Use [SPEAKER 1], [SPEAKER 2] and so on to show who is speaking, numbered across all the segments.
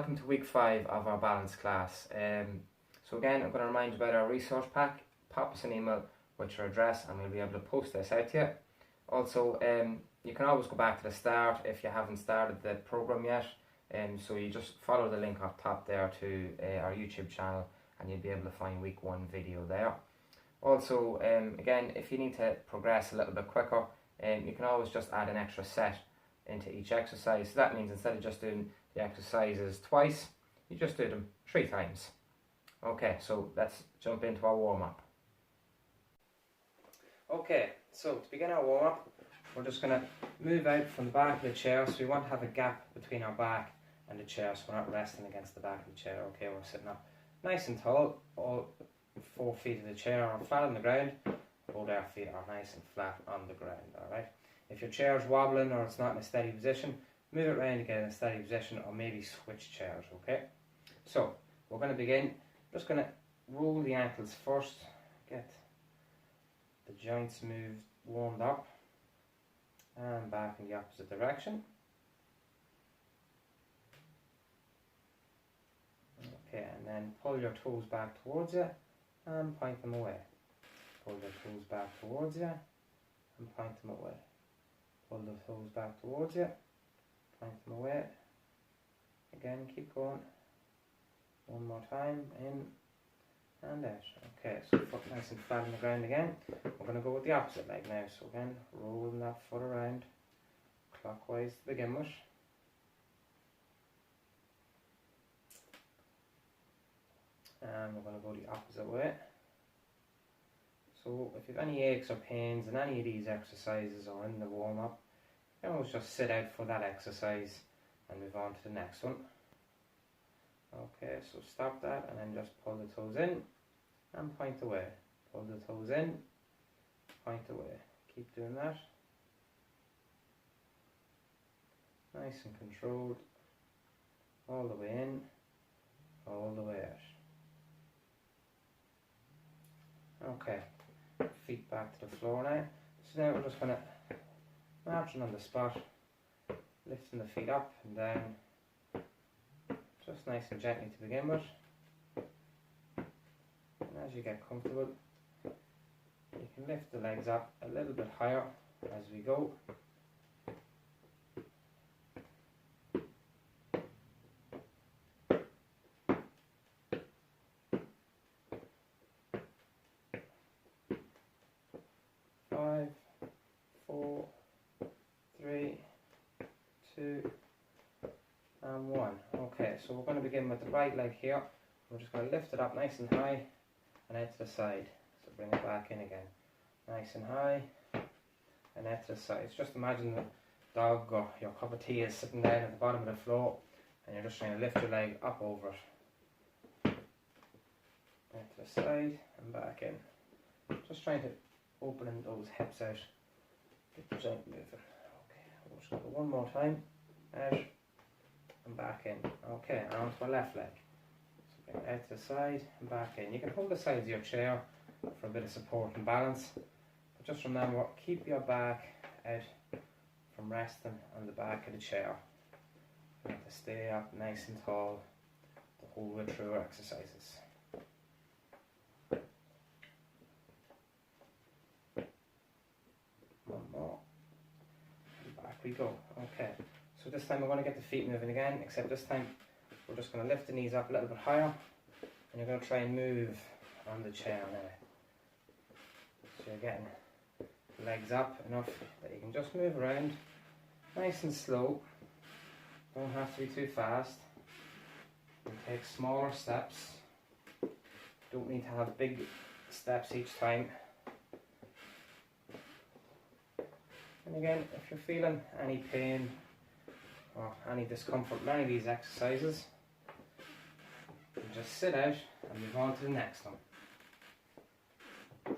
[SPEAKER 1] welcome to week 5 of our balance class. So again, I'm going to remind you about our resource pack. Pop us an email with your address and we'll be able to post this out to you. Also, you can always go back to the start if you haven't started the program yet. So you just follow the link up top there to our YouTube channel and you'll be able to find week 1 video there. Also, again, if you need to progress a little bit quicker, you can always just add an extra set into each exercise. So that means instead of just doing the exercises twice, you just do them 3 times. Okay, so let's jump into our warm-up. Okay, so to begin our warm-up, we're just going to move out from the back of the chair. So we want to have a gap between our back and the chair, so we're not resting against the back of the chair. Okay, we're sitting up nice and tall. All 4 feet of the chair are flat on the ground. Both our feet are nice and flat on the ground. Alright. If your chair is wobbling or it's not in a steady position, move it around to get in a steady position, or maybe switch chairs. Okay. So we're going to begin. Just going to roll the ankles first. Get the joints warmed up, and back in the opposite direction. Okay, and then pull your toes back towards you and point them away. Pull your toes back towards you and point them away. Pull the toes back towards you, point them away. Again, keep going. One more time, in and out. Okay, so foot nice and flat on the ground again. We're going to go with the opposite leg now. So again, rolling that foot around clockwise to begin with. And we're going to go the opposite way. So if you have any aches or pains in any of these exercises or in the warm-up, you can always just sit out for that exercise and move on to the next one. Okay, so stop that and then just pull the toes in and point away. Pull the toes in, point away. Keep doing that. Nice and controlled. All the way in, all the way out. Okay, feet back to the floor now. So now we're just going to marching on the spot, lifting the feet up and down, just nice and gently to begin with. And as you get comfortable, you can lift the legs up a little bit higher as we go. 5, 4, 3, 2, and 1. Okay, so we're going to begin with the right leg here. We're just going to lift it up nice and high and out to the side. So bring it back in again. Nice and high and out to the side. Just imagine the dog or your cup of tea is sitting down at the bottom of the floor and you're just trying to lift your leg up over it. Out to the side and back in. Just trying to opening those hips out, get the joint moving. Okay, we'll just go one more time, out and back in. Okay, and onto our left leg. So bring it out to the side and back in. You can hold the sides of your chair for a bit of support and balance, but just remember, keep your back out from resting on the back of the chair. You have to stay up nice and tall the whole way through our exercises. One more, and back we go. Okay, so this time we're going to get the feet moving again, except this time we're just going to lift the knees up a little bit higher and you're going to try and move on the chair now. So you're getting the legs up enough that you can just move around nice and slow. Don't have to be too fast. You take smaller steps. Don't need to have big steps each time. And again, if you're feeling any pain or any discomfort in any of these exercises, you just sit out and move on to the next one. So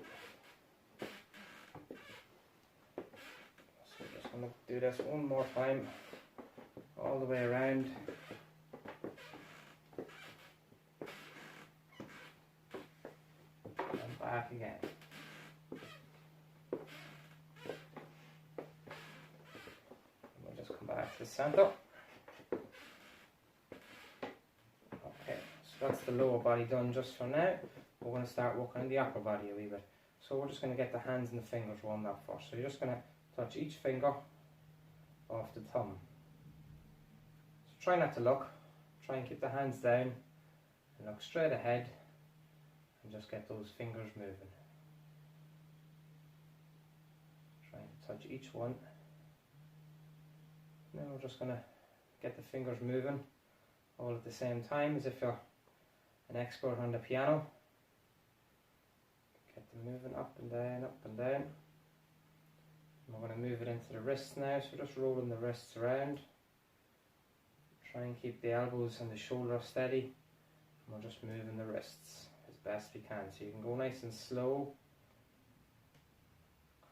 [SPEAKER 1] we're just going to do this one more time, all the way around. And back again. Back to the centre. So that's the lower body done just for now. We're going to start working on the upper body a wee bit. So we're just going to get the hands and the fingers warmed up first. So you're just going to touch each finger off the thumb. So try not to look. Try and keep the hands down and look straight ahead and just get those fingers moving. Try to touch each one. Now we're just going to get the fingers moving all at the same time, as if you're an expert on the piano. Get them moving up and down, up and down. And we're going to move it into the wrists now, so just rolling the wrists around. Try and keep the elbows and the shoulders steady. And we're just moving the wrists as best we can. So you can go nice and slow.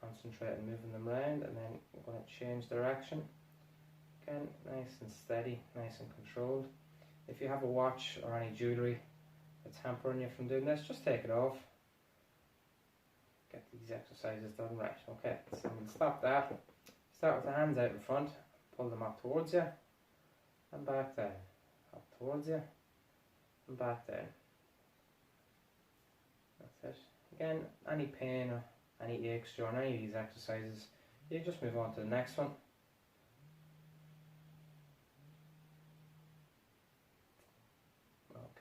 [SPEAKER 1] Concentrate on moving them around, and then we're going to change direction. Again, nice and steady, nice and controlled. If you have a watch or any jewellery that's hampering you from doing this, just take it off. Get these exercises done right. Okay, so we'll stop that. Start with the hands out in front, pull them up towards you, and back down. Up towards you, and back down. That's it. Again, any pain or any aches during any of these exercises, you just move on to the next one.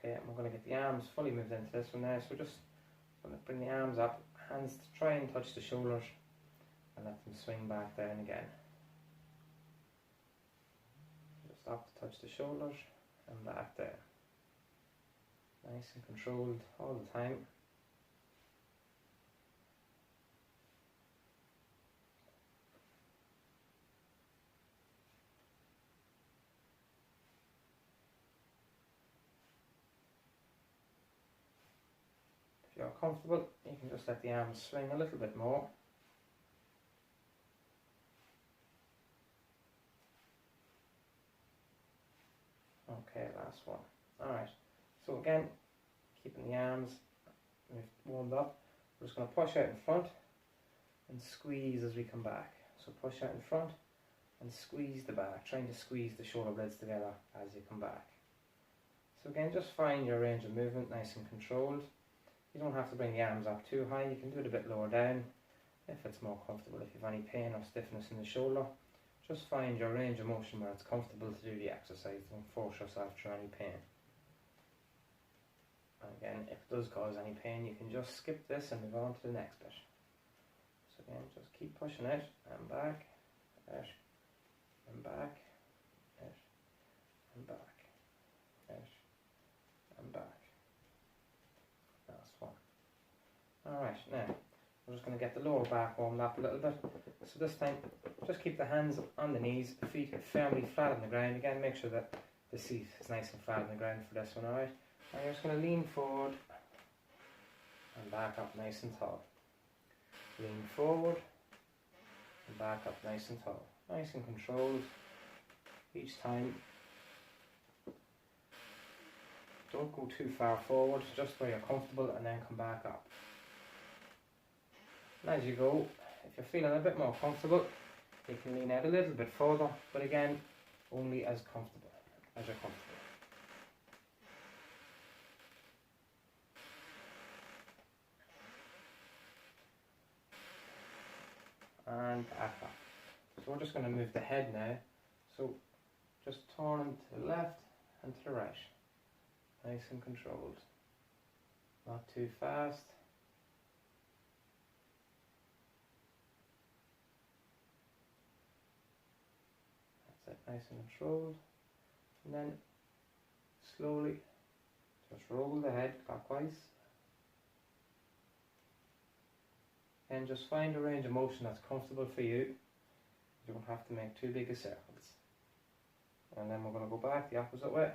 [SPEAKER 1] Okay, and we're going to get the arms fully moved into this one now, so just going to bring the arms up, hands to try and touch the shoulders, and let them swing back down again. Just up to touch the shoulders, and back down. Nice and controlled all the time. If you're comfortable, you can just let the arms swing a little bit more. Okay, last one. Alright, so again, keeping the arms warmed up, we're just going to push out in front and squeeze as we come back. So push out in front and squeeze the back, trying to squeeze the shoulder blades together as you come back. So again, just find your range of movement nice and controlled. You don't have to bring the arms up too high, you can do it a bit lower down if it's more comfortable. If you have any pain or stiffness in the shoulder, just find your range of motion where it's comfortable to do the exercise. Don't force yourself through any pain. And again, if it does cause any pain, you can just skip this and move on to the next bit. So again, just keep pushing out and back, out and back, out and back, out and back. Last one. Alright, now we're just going to get the lower back warmed up a little bit. So this time, just keep the hands on the knees, the feet firmly flat on the ground. Again, make sure that the seat is nice and flat on the ground for this one, alright? Now you're just going to lean forward and back up nice and tall. Lean forward and back up nice and tall. Nice and controlled each time. Don't go too far forward, just where you're comfortable, and then come back up. And as you go, if you're feeling a bit more comfortable, you can lean out a little bit further, but again, only as comfortable as you're comfortable. And back up. So we're just going to move the head now. So just turn to the left and to the right. Nice and controlled. Not too fast. That's it, nice and controlled. And then slowly just roll the head clockwise. And just find a range of motion that's comfortable for you. You don't have to make too big a circles. And then we're going to go back the opposite way.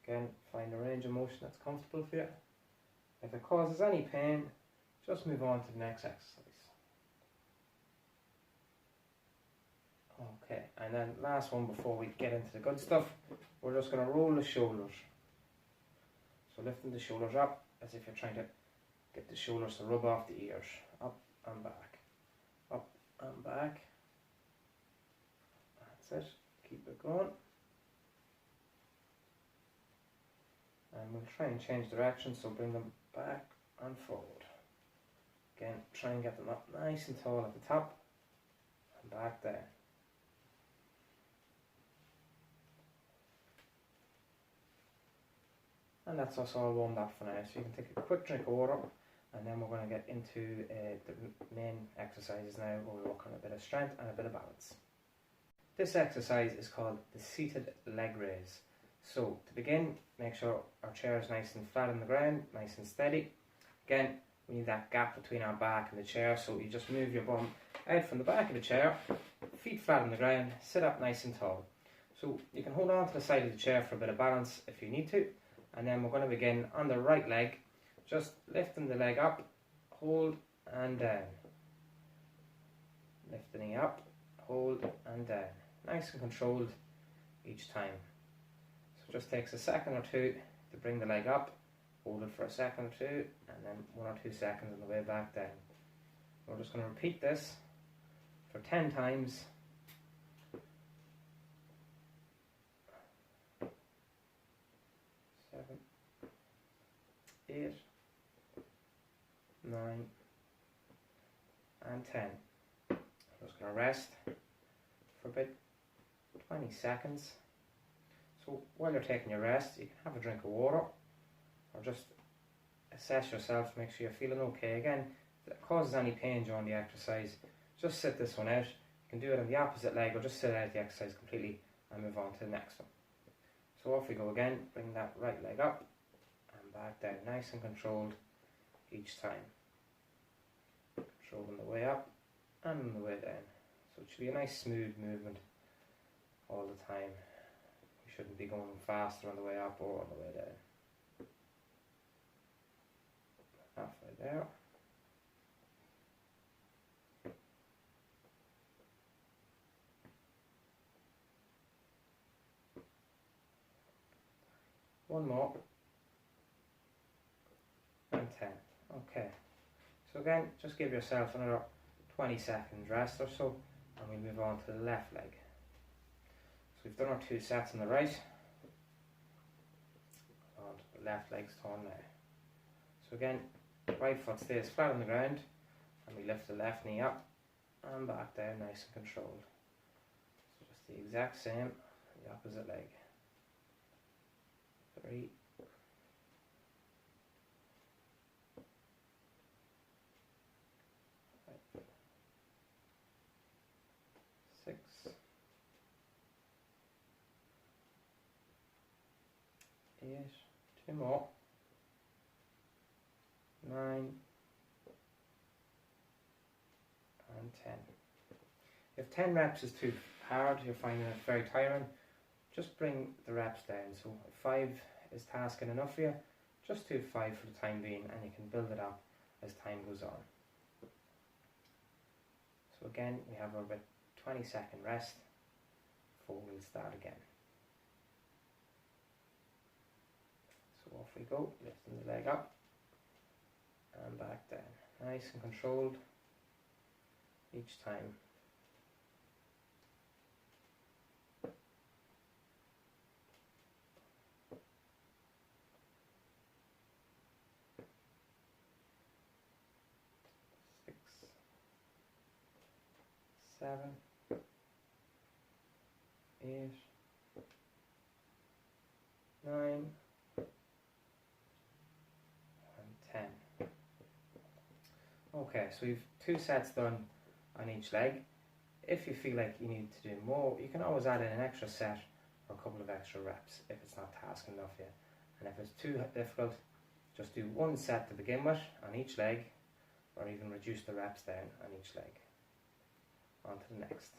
[SPEAKER 1] Again, find a range of motion that's comfortable for you. If it causes any pain, just move on to the next exercise. Okay, and then last one before we get into the good stuff, we're just going to roll the shoulders. So lifting the shoulders up as if you're trying to get the shoulders to rub off the ears. Up and back. Up and back. That's it. Keep it going. And we'll try and change direction, so bring them back and forward. Again, try and get them up nice and tall at the top and back down. And that's us all warmed up for now. So you can take a quick drink of water, and then we're going to get into the main exercises now, where we work on a bit of strength and a bit of balance. This exercise is called the seated leg raise. So to begin, make sure our chair is nice and flat on the ground, nice and steady. Again, we need that gap between our back and the chair, so you just move your bum out from the back of the chair, feet flat on the ground, sit up nice and tall. So you can hold on to the side of the chair for a bit of balance if you need to. And then we're going to begin on the right leg, just lifting the leg up, hold and down. Lift the knee up, hold and down. Nice and controlled each time. So it just takes a second or two to bring the leg up, hold it for a second or two, and then 1 or 2 seconds on the way back down. We're just going to repeat this for 10 times. 7, 8, 9 and 10. I'm just going to rest for about 20 seconds. So while you're taking your rest, you can have a drink of water or just assess yourself, make sure you're feeling okay. Again, if it causes any pain during the exercise, just sit this one out. You can do it on the opposite leg or just sit out the exercise completely and move on to the next one. So off we go again, bring that right leg up and back down, nice and controlled each time. Controlling the way up and on the way down. So it should be a nice smooth movement all the time. You shouldn't be going faster on the way up or on the way down. Halfway there. One more. And 10. Okay. So again, just give yourself another 20 seconds rest or so, and we'll move on to the left leg. So we've done our 2 sets on the right, and the left leg's torn now. So again, right foot stays flat on the ground, and we lift the left knee up and back down, nice and controlled. So just the exact same, the opposite leg. 3, 5, 6, 8, 2 more, 9 and 10. If 10 reps is too hard, you're finding it very tiring, just bring the reps down. So if 5 is tasking enough for you, just do 5 for the time being, and you can build it up as time goes on. So again, we have about 20-second rest before we'll start again. So off we go, lifting the leg up and back down, nice and controlled each time. 7, 8, 9 and 10. Okay, so we've 2 sets done on each leg. If you feel like you need to do more, you can always add in an extra set or a couple of extra reps if it's not tasking enough yet. And if it's too difficult, just do 1 set to begin with on each leg, or even reduce the reps down on each leg. On to the next.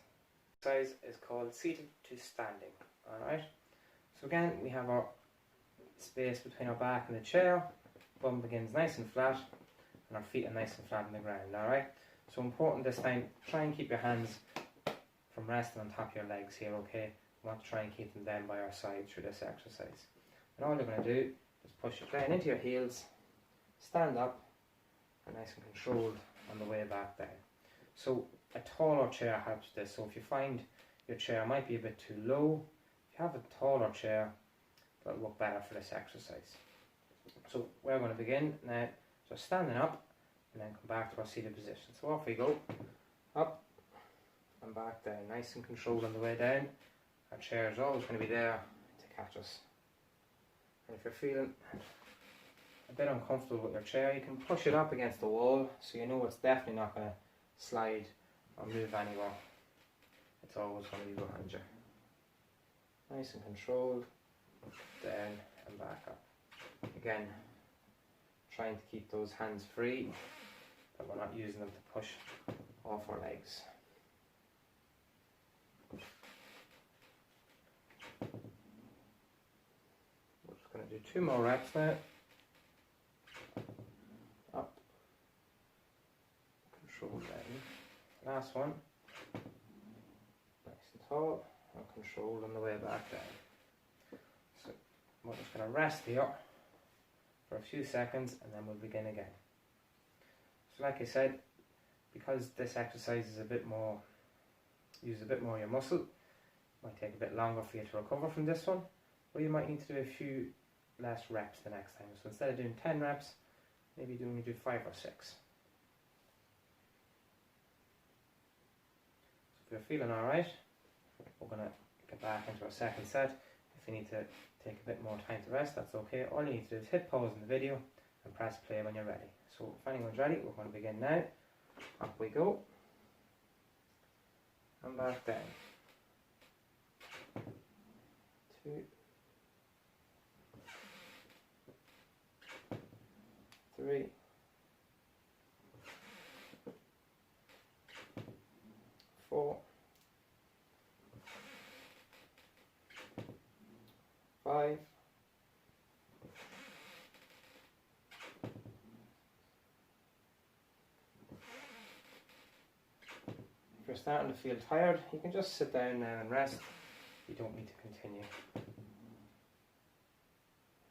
[SPEAKER 1] Exercise is called seated to standing. Alright, so again we have our space between our back and the chair, bum begins nice and flat, and our feet are nice and flat on the ground. Alright, so important this time, try and keep your hands from resting on top of your legs here, okay? We want to try and keep them down by our side through this exercise. And all you're going to do is push your down into your heels, stand up, and nice and controlled on the way back down. So a taller chair helps this. So if you find your chair might be a bit too low, if you have a taller chair, that'll work better for this exercise. So we're going to begin now, just standing up and then come back to our seated position. So off we go, up and back down, nice and controlled on the way down. Our chair is always going to be there to catch us. And if you're feeling a bit uncomfortable with your chair, you can push it up against the wall so you know it's definitely not going to slide or move anywhere. It's always going to be behind you. Nice and controlled, down and back up. Again, trying to keep those hands free, but we're not using them to push off our legs. We're just going to do 2 more reps now. Up, control down. Last one. Nice and tall and controlled on the way back down. So we're just going to rest here for a few seconds and then we'll begin again. So like I said, because this exercise is uses a bit more of your muscle, it might take a bit longer for you to recover from this one, or you might need to do a few less reps the next time. So instead of doing 10 reps, maybe do 5 or 6. So if you're feeling alright, we're going to get back into our second set. If you need to take a bit more time to rest, that's okay. All you need to do is hit pause in the video and press play when you're ready. So if anyone's ready, we're going to begin now. Up we go. And back down. 2. 3. 4. 5. 6. If you're starting to feel tired, you can just sit down now and rest. You don't need to continue.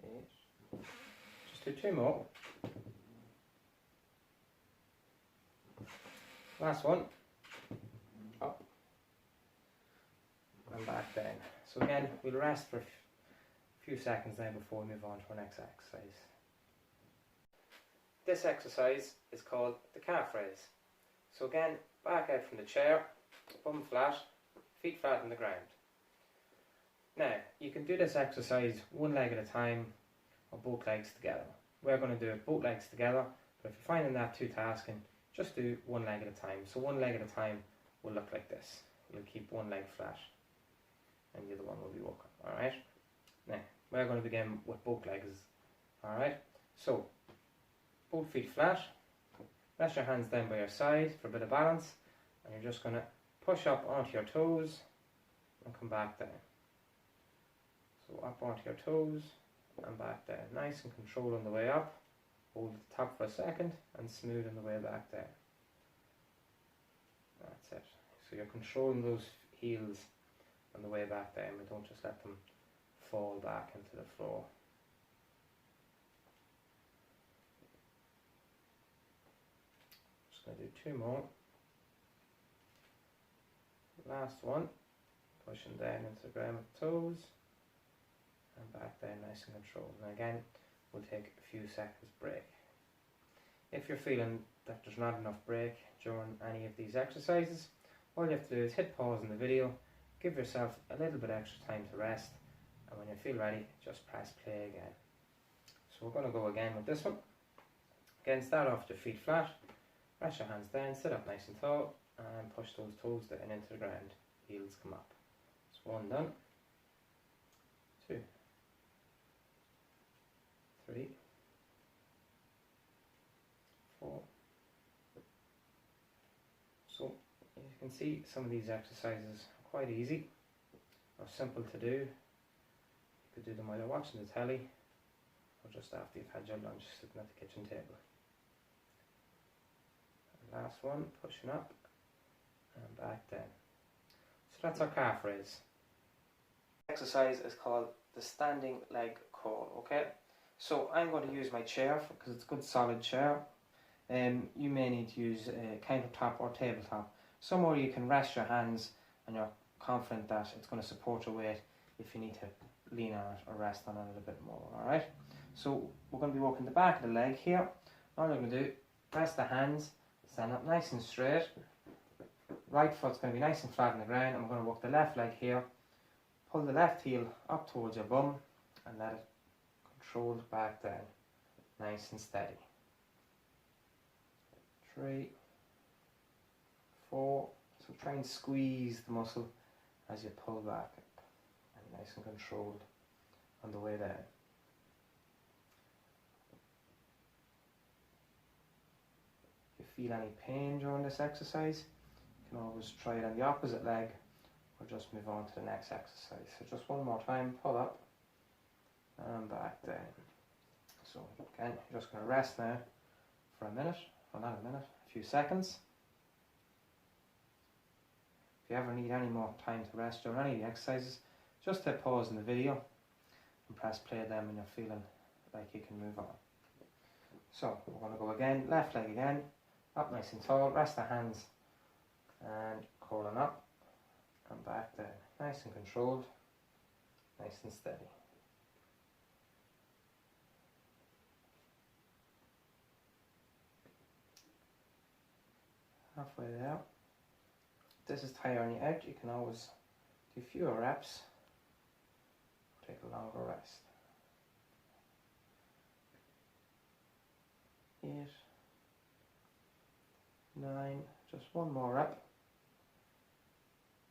[SPEAKER 1] 8. Just do 2 more. Last one. Up and back down. So again, we'll rest for a few seconds now before we move on to our next exercise. This exercise is called the calf raise. So again, back out from the chair, bum flat, feet flat on the ground. Now, you can do this exercise one leg at a time or both legs together. We're going to do it both legs together, but if you're finding that too tasking, just do one leg at a time. So one leg at a time will look like this. You'll keep one leg flat and the other one will be walking. Alright? Now, we're going to begin with both legs. Alright? So, both feet flat. Rest your hands down by your side for a bit of balance. And you're just going to push up onto your toes and come back down. So up onto your toes and back down. Nice and controlled on the way up. Hold at the top for a second and smooth on the way back down. That's it. So you're controlling those heels on the way back down, but don't just let them fall back into the floor. Just going to do 2 more. Last one. Pushing down into the ground with toes and back down nice and controlled. And again, we'll take a few seconds break. If you're feeling that there's not enough break during any of these exercises, all you have to do is hit pause in the video, give yourself a little bit extra time to rest, and when you feel ready, just press play again. So we're going to go again with this one. Again, start off with your feet flat, rest your hands down, sit up nice and tall, and push those toes down into the ground. Heels come up. So 1 done, 2, 3, 4. So you can see some of these exercises are quite easy or simple to do. You could do them while you're watching the telly or just after you've had your lunch sitting at the kitchen table. And last one, pushing up and back down. So that's our calf raise. Exercise is called the standing leg curl, okay? So I'm going to use my chair because it's a good solid chair. You may need to use a countertop or tabletop, somewhere you can rest your hands and you're confident that it's going to support your weight if you need to lean on it or rest on it a little bit more, alright? So we're going to be working the back of the leg here. All I'm going to do, rest the hands, stand up nice and straight. Right foot's going to be nice and flat on the ground, and we're going to work the left leg here. Pull the left heel up towards your bum and let it control back down, nice and steady. 3, 4, so try and squeeze the muscle as you pull back up, and nice and controlled on the way down. If you feel any pain during this exercise, you can always try it on the opposite leg or just move on to the next exercise. So just one more time, pull up and back down. So again, you're just going to rest now for a minute, or not a minute, a few seconds. If you ever need any more time to rest during any of the exercises, just hit pause in the video and press play then when you're feeling like you can move on. So we're going to go again, left leg again, up nice and tall, rest the hands and curling up and back down, nice and controlled, nice and steady. Halfway there. This is tiring you out, you can always do fewer reps, take a longer rest. 8, 9, just one more rep,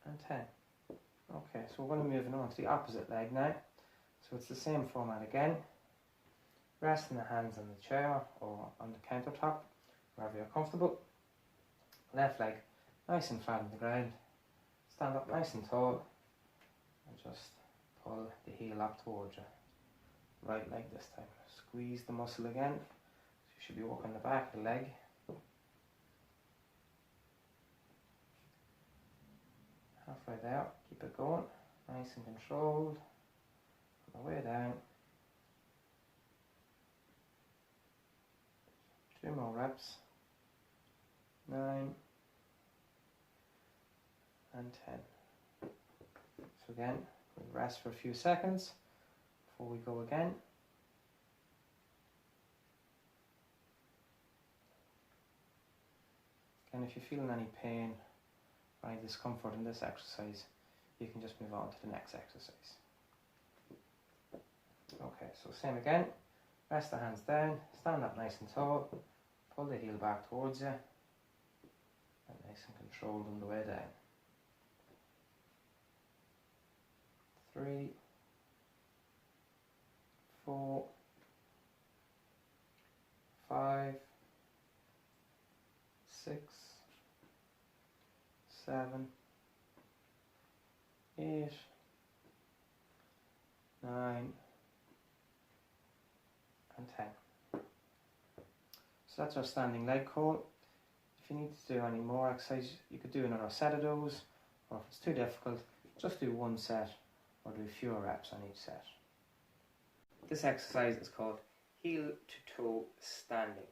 [SPEAKER 1] and 10. Okay, so we're going to move on to the opposite leg now. So it's the same format again. Resting the hands on the chair or on the countertop, wherever you're comfortable. Left leg nice and flat on the ground. Stand up nice and tall and just pull the heel up towards you. Right leg this time. Squeeze the muscle again. So you should be working the back of the leg. Halfway there, keep it going, nice and controlled, on the way down. 2 more reps, 9 and 10. So again, we'll rest for a few seconds before we go again. Again, if you're feeling any pain, any discomfort in this exercise, you can just move on to the next exercise. Okay, so same again, rest the hands down, stand up nice and tall, pull the heel back towards you, and nice and controlled on the way down. 3, 4, 5, 6, 7, 8, 9, and 10. So that's our standing leg curl. If you need to do any more exercise, you could do another set of those, or if it's too difficult, just do one set or do fewer reps on each set. This exercise is called heel to toe standing.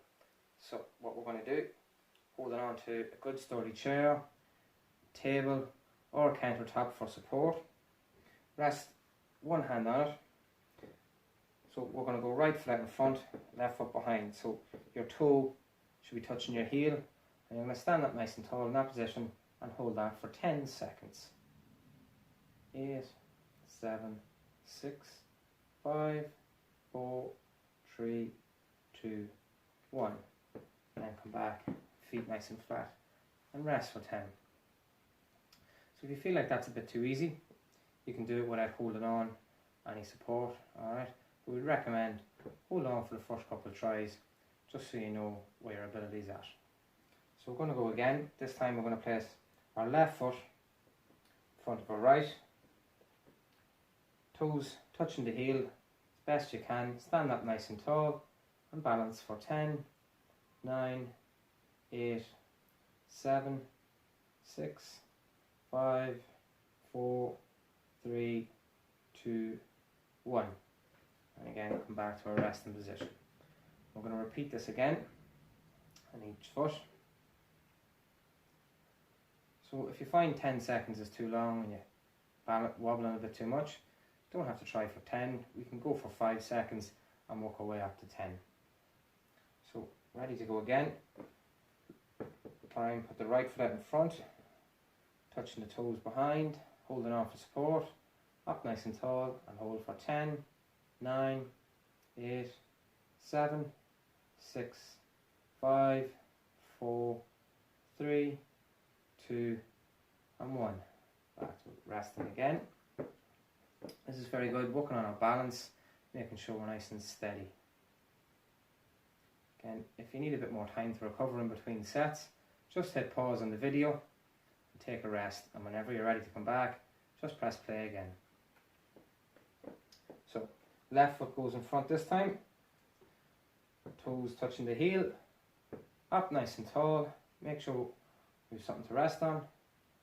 [SPEAKER 1] So what we're going to do, holding on to a good sturdy chair, table or a countertop for support. Rest one hand on it. So we're going to go right foot in front, left foot behind. So your toe should be touching your heel, and you're going to stand up nice and tall in that position and hold that for 10 seconds. 8, 7, 6, 5, 4, 3, 2, 1. And then come back, feet nice and flat, and rest for 10. So if you feel like that's a bit too easy, you can do it without holding on any support, alright? But we'd recommend hold on for the first couple of tries, just so you know where your ability is at. So we're going to go again. This time we're going to place our left foot in front of our right, toes touching the heel as best you can, stand up nice and tall and balance for 10, 9, 8, 7, 6, 5, 4, 3, 2, 1. And again, come back to our resting position. We're going to repeat this again on each foot. So if you find 10 seconds is too long and you're wobbling a bit too much, don't have to try for 10. We can go for 5 seconds and work our way up to 10. So ready to go again. Try and put the right foot out in front, touching the toes behind, holding on for support, up nice and tall, and hold for 10, 9, 8, 7, 6, 5, 4, 3, 2, and 1. Back to resting again. This is very good, working on our balance, making sure we're nice and steady. Again, if you need a bit more time to recover in between sets, just hit pause on the video and take a rest, and whenever you're ready to come back, just press play again. So, left foot goes in front this time, toes touching the heel, up nice and tall, make sure we have something to rest on,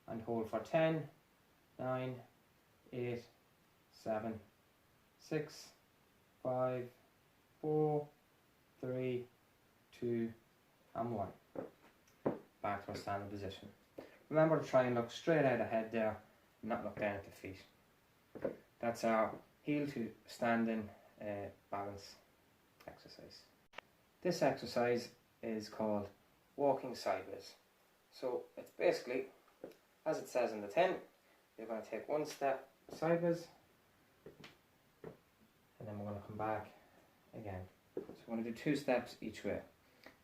[SPEAKER 1] and hold for 10, 9, 8, 7, 6, 5, 4, 3, 2, and 1. Back to our standing position. Remember to try and look straight out ahead there, and not look down at the feet. That's our heel to standing balance exercise. This exercise is called walking sideways. So it's basically, as it says in the 10, you're going to take one step sideways, and then we're going to come back again. So we're going to do 2 steps each way.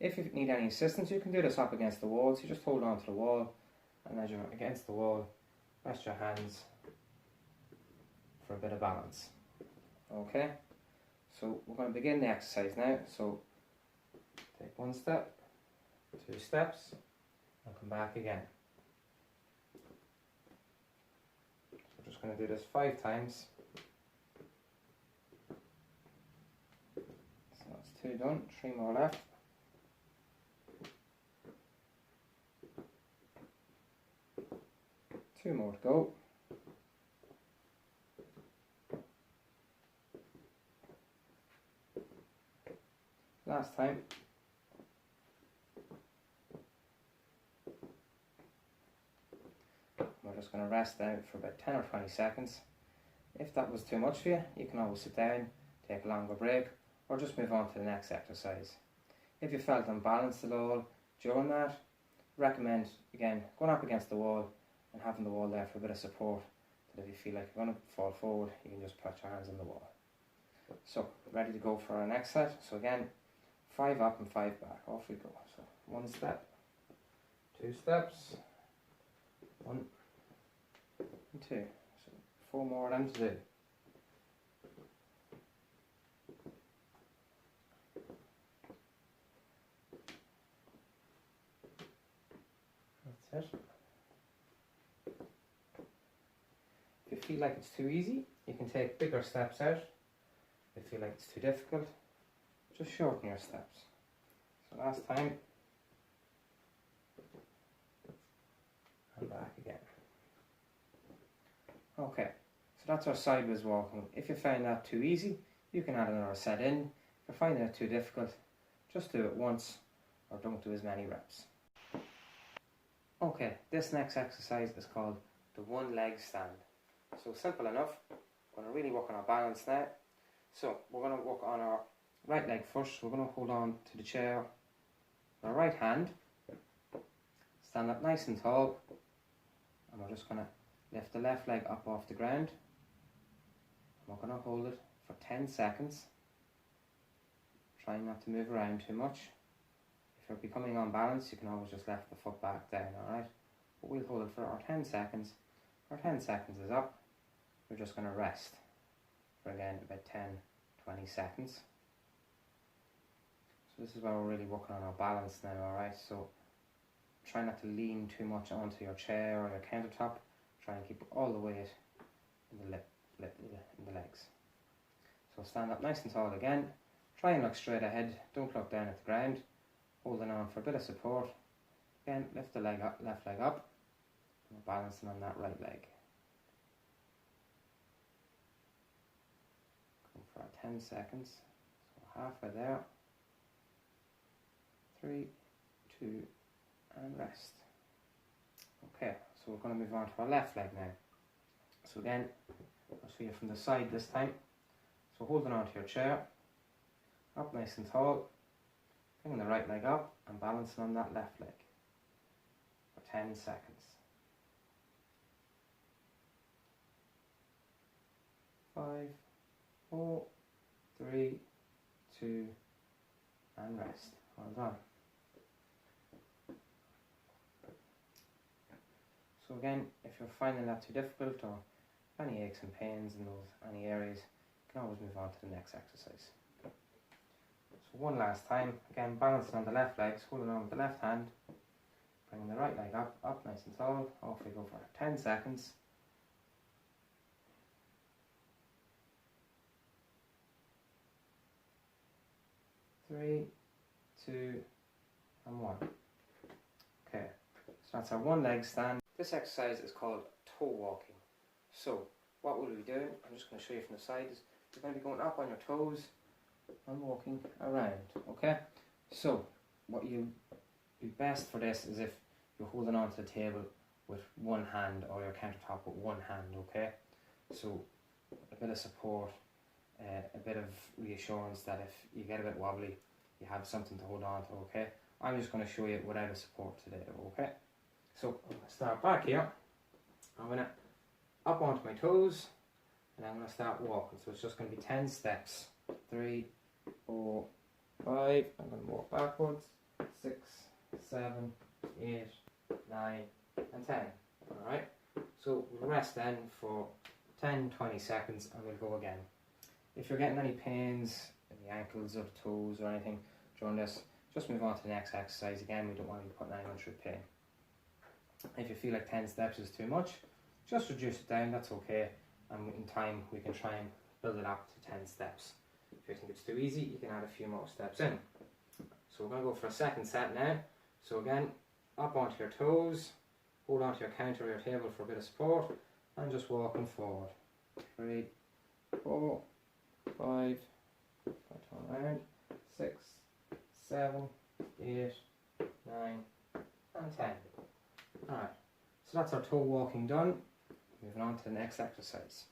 [SPEAKER 1] If you need any assistance, you can do this up against the wall. So you just hold on to the wall, and as you're against the wall, rest your hands for a bit of balance. Okay, so we're going to begin the exercise now. So take 1 step, 2 steps, and come back again. So we're just going to do this 5 times. So that's 2 done, 3 more left. Two more to go. Last time. We're just going to rest out for about 10 or 20 seconds. If that was too much for you, you can always sit down, take a longer break, or just move on to the next exercise. If you felt unbalanced at all during that, recommend, again, going up against the wall and having the wall there for a bit of support, that if you feel like you're going to fall forward, you can just put your hands on the wall. So, ready to go for our next set. So again, 5 up and 5 back, off we go. So 1 step, 2 steps, 1 and 2. So 4 more of them to do. That's it. If you feel like it's too easy, you can take bigger steps out. If you feel like it's too difficult, just shorten your steps. So last time, and back again. Okay, so that's our sideways walking. If you find that too easy, you can add another set in. If you're finding it too difficult, just do it once, or don't do as many reps. Okay, this next exercise is called the 1 leg stand. So simple enough. We're going to really work on our balance now. So we're going to work on our right leg first. We're going to hold on to the chair with our right hand, stand up nice and tall, and we're just going to lift the left leg up off the ground. We're going to hold it for 10 seconds, trying not to move around too much. If you're becoming unbalanced, you can always just lift the foot back down, alright? But we'll hold it for our 10 seconds. Our 10 seconds is up. We're just going to rest for again about 10-20 seconds. So this is where we're really working on our balance now, alright? So try not to lean too much onto your chair or your countertop. Try and keep all the weight in the legs. So stand up nice and tall again. Try and look straight ahead. Don't look down at the ground. Holding on for a bit of support. Again, lift the leg up, left leg up. And we're balancing on that right leg. Go for our 10 seconds. So halfway there. 3, 2, and rest. Okay, so we're going to move on to our left leg now. So again, I'll show you from the side this time. So holding on to your chair, up nice and tall, bringing the right leg up and balancing on that left leg for 10 seconds. 5, 4, 3, 2, and rest. Well done. So again, if you're finding that too difficult or any aches and pains in any areas, you can always move on to the next exercise. So one last time, again balancing on the left leg, holding on with the left hand, bringing the right leg up nice and tall, off we go for 10 seconds. 3, 2, and 1. Okay, so that's our one leg stand. This exercise is called toe walking. So what we'll be doing, I'm just going to show you from the sides. You're going to be going up on your toes and walking around. Okay, so what you be best for this is if you're holding on to the table with one hand or your countertop with one hand. Okay, so a bit of support, a bit of reassurance that if you get a bit wobbly, you have something to hold on to. Okay, I'm just going to show you without a support today. Okay, so I'm going to start back here. I'm going to up onto my toes and I'm going to start walking. So it's just going to be 10 steps. 3, 4, 5. I'm going to walk backwards. 6, 7, 8, 9, and 10. Alright, so we'll rest then for 10-20 seconds and we'll go again. If you're getting any pains in the ankles or the toes or anything during this, just move on to the next exercise. Again, we don't want to be putting anyone through pain. If you feel like 10 steps is too much, just reduce it down, that's okay, and in time we can try and build it up to 10 steps. If you think it's too easy, you can add a few more steps in. So we're going to go for a second set now. So again, up onto your toes, hold onto your counter or your table for a bit of support, and just walking forward. 3, 4, 5, turn around, 6, 7, 8, 9, and 10. Alright, so that's our toe walking done. Moving on to the next exercise.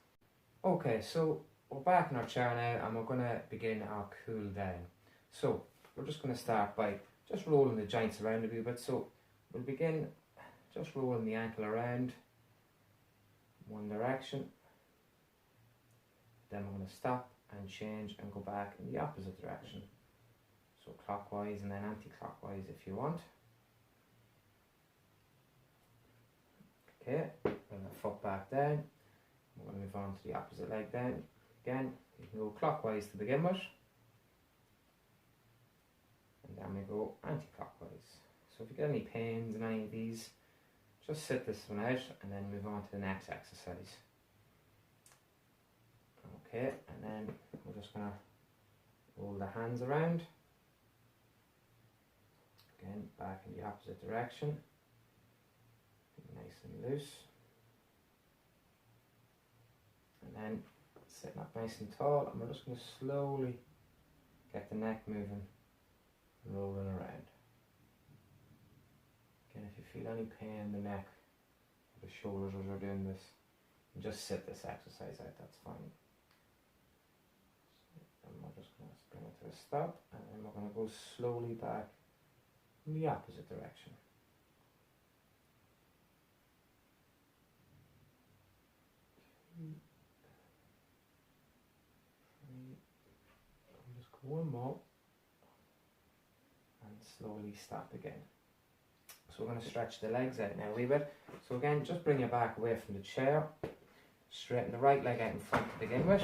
[SPEAKER 1] Okay, so we're back in our chair now and we're going to begin our cool down. So we're just going to start by just rolling the joints around a wee bit. So we'll begin just rolling the ankle around one direction. Then we're going to stop and change and go back in the opposite direction. So clockwise and then anti-clockwise if you want. Okay, bring the foot back down. We're going to move on to the opposite leg down. Again, you can go clockwise to begin with. And then we go anti-clockwise. So if you get any pains in any of these, just sit this one out and then move on to the next exercise. Okay, and then we're just going to roll the hands around. Again, back in the opposite direction. Nice and loose. And then sitting up nice and tall, and we're just going to slowly get the neck moving and rolling around. Again, if you feel any pain in the neck or the shoulders as you're doing this, just sit this exercise out, that's fine. So, and we're just going to bring it to a stop, and then we're going to go slowly back in the opposite direction. Just go one more and slowly stop again. So we're going to stretch the legs out now a wee bit. So again, just bring your back away from the chair, straighten the right leg out in front to begin with.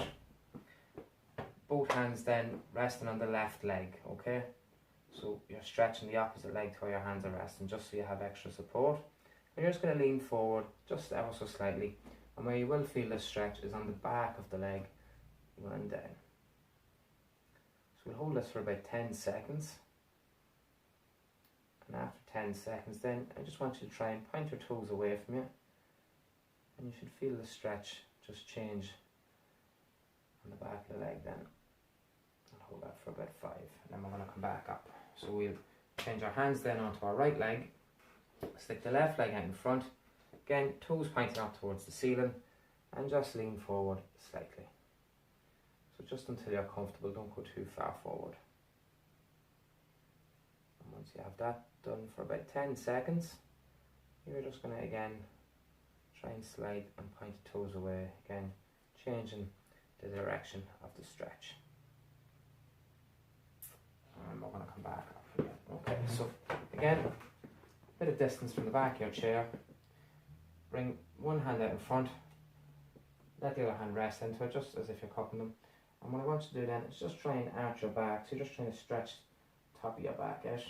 [SPEAKER 1] Both hands then resting on the left leg, okay? So you're stretching the opposite leg to where your hands are resting, just so you have extra support. And you're just going to lean forward just ever so slightly. And where you will feel this stretch is on the back of the leg going down. So we'll hold this for about 10 seconds. And after 10 seconds then, I just want you to try and point your toes away from you. And you should feel the stretch just change on the back of the leg then. I'll hold that for about 5. And then we're going to come back up. So we'll change our hands then onto our right leg. Stick the left leg out in front. Again, toes pointing up towards the ceiling, and just lean forward slightly. So just until you're comfortable, don't go too far forward. Once you have that done for about 10 seconds, you're just going to again try and slide and point the toes away, again changing the direction of the stretch. And we're going to come back up again. Okay, so again, a bit of distance from the back of your chair. Bring one hand out in front, let the other hand rest into it, just as if you're cupping them. And what I want you to do then is just try and arch your back. So you're just trying to stretch the top of your back out.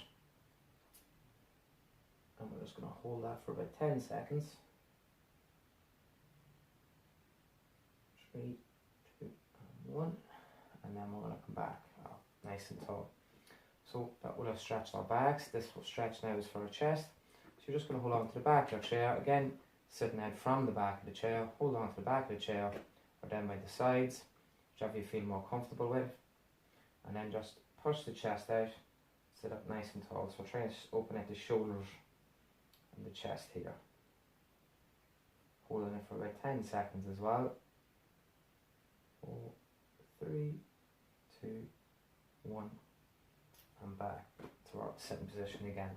[SPEAKER 1] And we're just going to hold that for about 10 seconds. 3, 2, and 1. And then we're going to come back up nice and tall. So that will have stretched our backs. This will stretch now is for our chest. So you're just going to hold on to the back of your chair. Again, sitting out from the back of the chair. Hold on to the back of the chair or down by the sides, whichever you feel more comfortable with. And then just push the chest out. Sit up nice and tall. So try and open out the shoulders and the chest here. Holding it for about 10 seconds as well. 4, 3, 2, 1. And back to our sitting position again.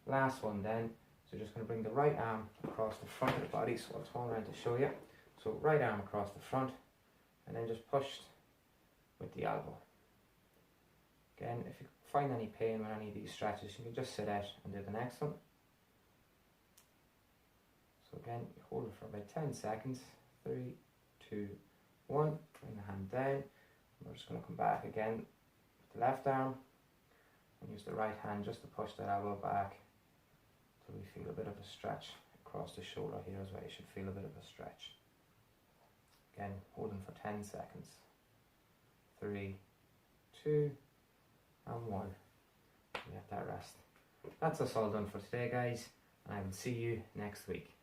[SPEAKER 1] Last one then, so just going to bring the right arm across the front of the body, so I'll turn around to show you. So right arm across the front, and then just pushed with the elbow. Again, if you find any pain with any of these stretches, you can just sit out and do the next one. So again, you hold it for about 10 seconds. 3, 2, 1. Bring the hand down. We're just going to come back again with the left arm. And use the right hand just to push that elbow back till we feel a bit of a stretch across the shoulder here as well. You should feel a bit of a stretch. Again, holding for 10 seconds. 3, 2, and 1. Let that rest. That's us all done for today, guys, and I will see you next week.